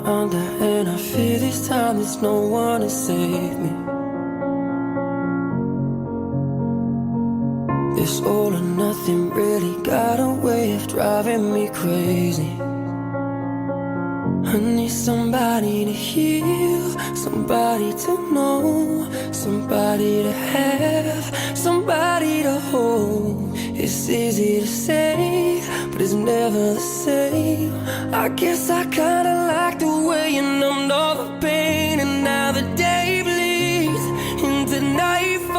under, and I fear this time there's no one to save me. This all or nothing really got a way of driving me crazy. I need somebody to heal, somebody to know, somebody to have, somebody to hold. It's easy to say, but it's never the same. I guess I kinda like the way you numbed all the pain, and now the day bleeds into nightfall.